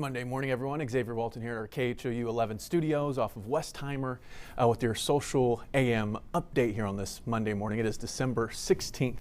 Monday morning, everyone. Xavier Walton here at our KHOU 11 studios off of Westheimer with your social AM update here on this Monday morning. It is December 16th.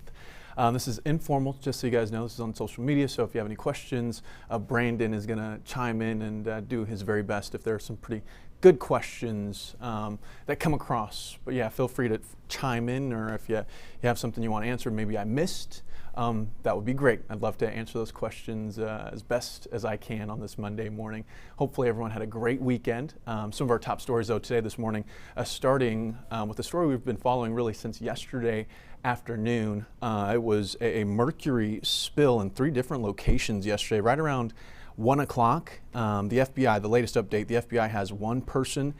This is informal, just so you guys know. This is on social media, so if you have any questions, Brandon is going to chime in and do his very best if there are some pretty good questions that come across. But yeah, feel free to chime in, or if you have something you want to answer, maybe I missed, that would be great. I'd love to answer those questions as best as I can on this Monday morning. Hopefully everyone had a great weekend. Some of our top stories, though, today, this morning, starting with the story we've been following really since yesterday afternoon. It was a Mercury spill in 3 different locations yesterday, right around 1 o'clock. The FBI, the latest update, the FBI has 1 person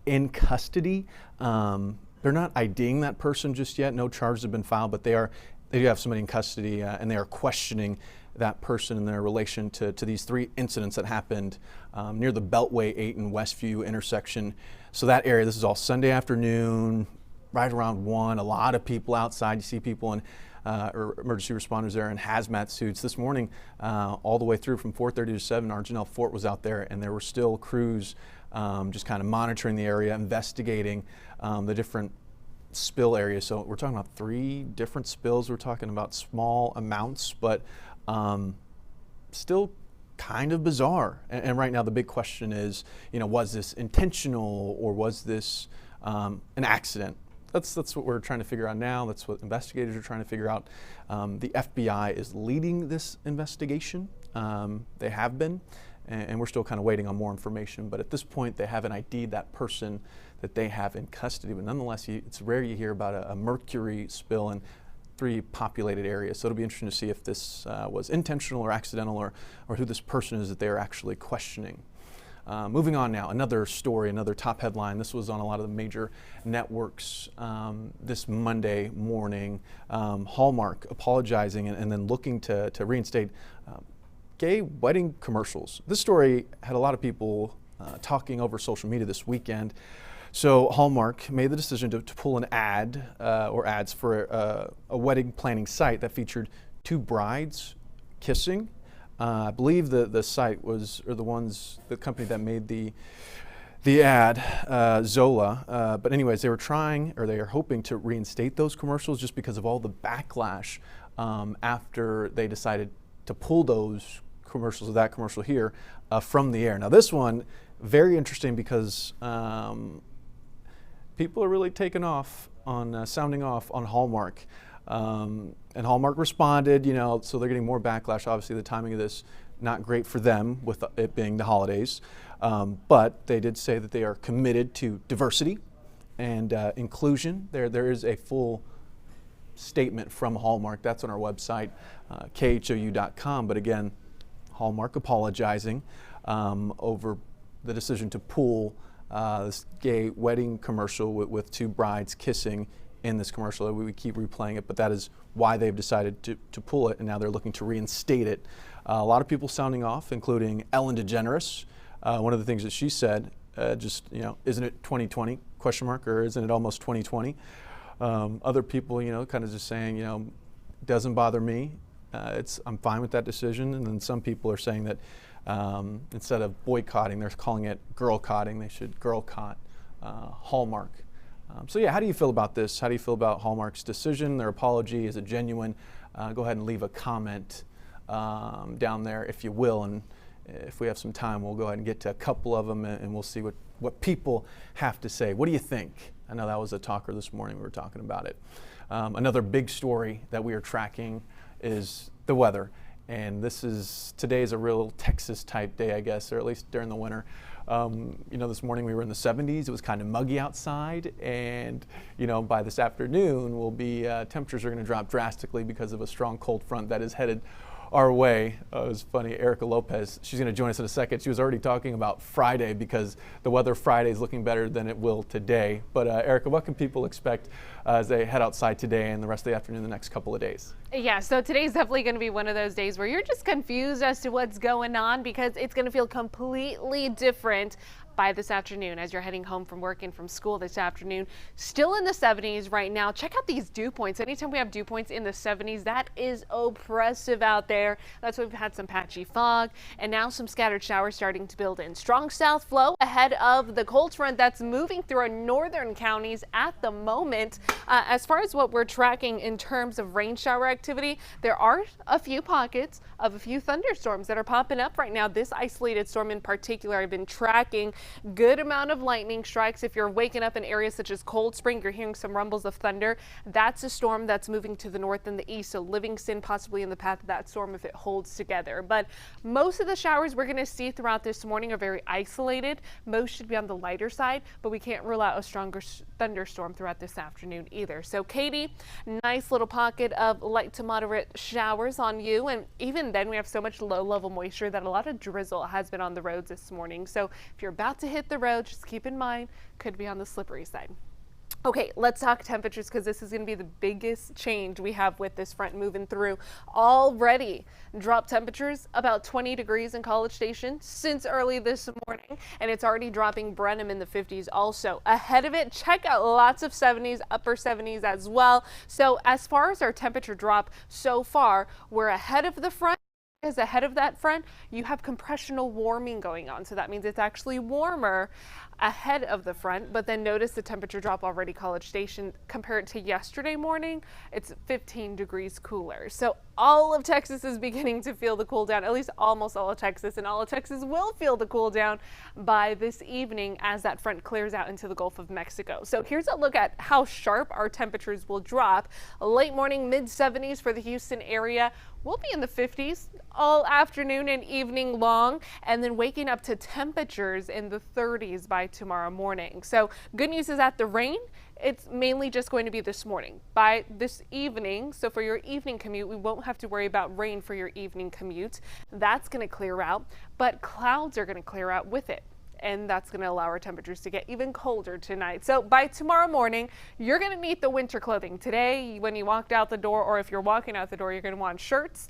in custody. They're not IDing that person just yet. No charges have been filed, but they do have somebody in custody, and they are questioning that person in their relation to these 3 incidents that happened near the Beltway 8 and Westview intersection. So that area, this is all Sunday afternoon, right around 1. A lot of people outside. You see people in or emergency responders there in hazmat suits. This morning, all the way through from 4:30 to 7, our Janelle Fort was out there, and there were still crews just kind of monitoring the area, investigating the different spill areas. So we're talking about 3 different spills. We're talking about small amounts, but still kind of bizarre. And right now the big question is, was this intentional, or was this an accident? That's what we're trying to figure out now. That's what investigators are trying to figure out. The FBI is leading this investigation. They have been, and we're still kind of waiting on more information. But at this point, they haven't ID'd that person that they have in custody. But nonetheless, it's rare you hear about a Mercury spill in 3 populated areas. So it'll be interesting to see if this was intentional or accidental, or who this person is that they are actually questioning. Moving on now, another story, another top headline. This was on a lot of the major networks this Monday morning. Hallmark apologizing and then looking to reinstate gay wedding commercials. This story had a lot of people talking over social media this weekend. So Hallmark made the decision to pull an ad or ads for a wedding planning site that featured 2 brides kissing. I believe the site was, or the company that made the ad, Zola. But anyways, they are hoping to reinstate those commercials just because of all the backlash after they decided to pull those commercials, or that commercial here, from the air. Now this one, very interesting because people are really taking off on sounding off on Hallmark. And Hallmark responded, so they're getting more backlash. Obviously, the timing of this, not great for them with it being the holidays. But they did say that they are committed to diversity and inclusion. There is a full statement from Hallmark. That's on our website, khou.com. But again, Hallmark apologizing over the decision to pull this gay wedding commercial with 2 brides kissing in this commercial. We keep replaying it, but that is why they've decided to pull it, and now they're looking to reinstate it. A lot of people sounding off, including Ellen DeGeneres. One of the things that she said, isn't it 2020, or isn't it almost 2020? Other people, kind of just saying, doesn't bother me. I'm fine with that decision. And then some people are saying that instead of boycotting, they're calling it girl-cotting. They should girl-cot Hallmark. So yeah, how do you feel about this? How do you feel about Hallmark's decision, their apology? Is it genuine? Go ahead and leave a comment down there if you will, and if we have some time, we'll go ahead and get to a couple of them, and we'll see what people have to say. What do you think? I know that was a talker this morning. We were talking about it. Another big story that we are tracking is the weather, and today is a real Texas type day, I guess, or at least during the winter. This morning we were in the 70s. It was kind of muggy outside, and by this afternoon temperatures are going to drop drastically because of a strong cold front that is headed our way. It was funny, Erica Lopez, she's going to join us in a second. She was already talking about Friday because the weather Friday is looking better than it will today. But Erica, what can people expect as they head outside today and the rest of the afternoon, the next couple of days? Yeah, so today's definitely going to be one of those days where you're just confused as to what's going on, because it's going to feel completely different by this afternoon as you're heading home from work and from school this afternoon. Still in the 70s right now. Check out these dew points. Anytime we have dew points in the 70s, that is oppressive out there. That's why we've had some patchy fog and now some scattered showers starting to build in. Strong south flow ahead of the cold front that's moving through our northern counties at the moment. As far as what we're tracking in terms of rain shower activity, there are a few pockets of a few thunderstorms that are popping up right now. This isolated storm in particular I've been tracking. Good amount of lightning strikes. If you're waking up in areas such as Cold Spring, you're hearing some rumbles of thunder. That's a storm that's moving to the north and the east. So Livingston possibly in the path of that storm if it holds together. But most of the showers we're going to see throughout this morning are very isolated. Most should be on the lighter side, but we can't rule out a stronger thunderstorm throughout this afternoon either. So Katie, nice little pocket of light to moderate showers on you. And even then we have so much low level moisture that a lot of drizzle has been on the roads this morning. So if you're about to hit the road, just keep in mind, could be on the slippery side. Okay, let's talk temperatures because this is going to be the biggest change we have with this front moving through. Already drop temperatures about 20 degrees in College Station since early this morning, and it's already dropping Brenham in the 50s also. Ahead of it, check out lots of 70s, upper 70s as well. So as far as our temperature drop so far, we're ahead of the front. Is ahead of that front, you have compressional warming going on. So that means it's actually warmer ahead of the front, but then notice the temperature drop already College Station compared to yesterday morning, it's 15 degrees cooler. So all of Texas is beginning to feel the cool down, at least almost all of Texas, and all of Texas will feel the cool down by this evening as that front clears out into the Gulf of Mexico. So here's a look at how sharp our temperatures will drop. Late morning, mid 70s for the Houston area. We'll be in the 50s all afternoon and evening long, and then waking up to temperatures in the 30s by tomorrow morning. So good news is that the rain, it's mainly just going to be this morning. By this evening, so for your evening commute, we won't have to worry about rain for your evening commute. That's going to clear out, but clouds are going to clear out with it. And that's going to allow our temperatures to get even colder tonight. So by tomorrow morning, you're going to need the winter clothing. Today, when you walked out the door, or if you're walking out the door, you're going to want shirts,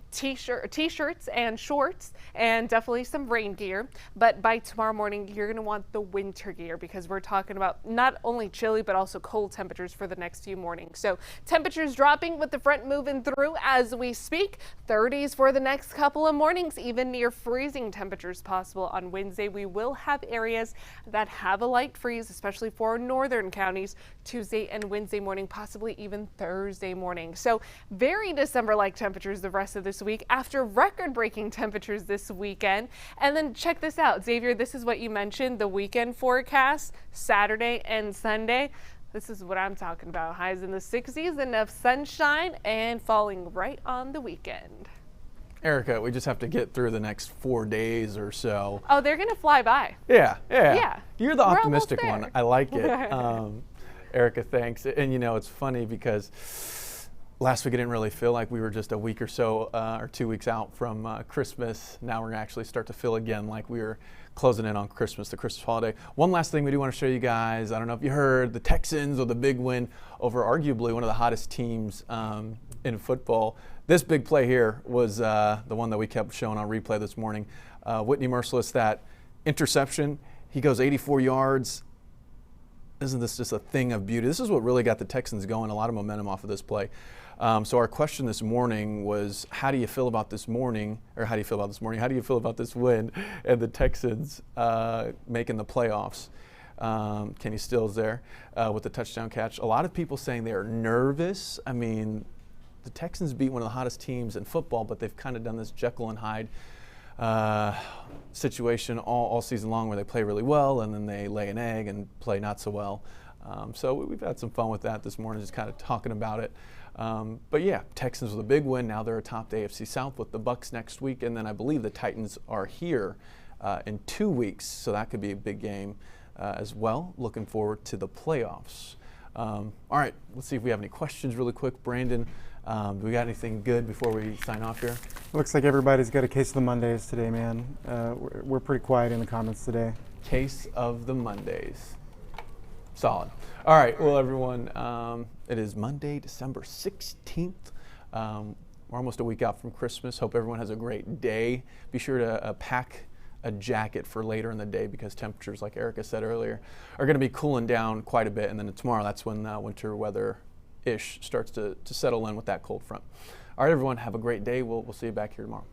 t-shirts and shorts, and definitely some rain gear. But by tomorrow morning, you're going to want the winter gear because we're talking about not only chilly, but also cold temperatures for the next few mornings. So temperatures dropping with the front moving through as we speak. 30s for the next couple of mornings, even near freezing temperatures possible on Wednesday. We will have areas that have a light freeze, especially for northern counties, Tuesday and Wednesday morning, possibly even Thursday morning. So very December-like temperatures the rest of this week after record-breaking temperatures this weekend. And then check this out, Xavier, this is what you mentioned, the weekend forecast, Saturday and Sunday. This is what I'm talking about. Highs in the 60s, enough sunshine, and falling right on the weekend. Erica, we just have to get through the next 4 days or so. Oh, they're going to fly by. Yeah. You're the optimistic We're one. I like it. Erica, thanks. And you know, it's funny because last week I didn't really feel like we were just a week or so or 2 weeks out from Christmas. Now we're going to actually start to feel again like we were closing in on Christmas, the Christmas holiday. One last thing we do want to show you guys. I don't know if you heard the Texans with the big win over arguably one of the hottest teams in football. This big play here was the one that we kept showing on replay this morning. Whitney Merciless, that interception. He goes 84 yards. Isn't this just a thing of beauty? This is what really got the Texans going, a lot of momentum off of this play. So our question this morning was, how do you feel about this morning, or how do you feel about this morning? How do you feel about this win and the Texans making the playoffs? Kenny Stills there with the touchdown catch. A lot of people saying they are nervous. I mean, the Texans beat one of the hottest teams in football, but they've kind of done this Jekyll and Hyde situation all season long where they play really well and then they lay an egg and play not so well. So we've had some fun with that this morning, just kind of talking about it. But yeah, Texans with a big win. Now they're atop the AFC South with the Bucs next week, and then I believe the Titans are here in 2 weeks, so that could be a big game as well. Looking forward to the playoffs. All right, let's see if we have any questions really quick. Brandon, do we got anything good before we sign off here? Looks like everybody's got a case of the Mondays today, man. We're pretty quiet in the comments today. Case of the Mondays. Solid. All right, well, everyone, it is Monday, December 16th. We're almost a week out from Christmas. Hope everyone has a great day. Be sure to pack a jacket for later in the day because temperatures, like Erica said earlier, are going to be cooling down quite a bit. And then tomorrow, that's when winter weather-ish starts to settle in with that cold front. All right, everyone, have a great day. We'll see you back here tomorrow.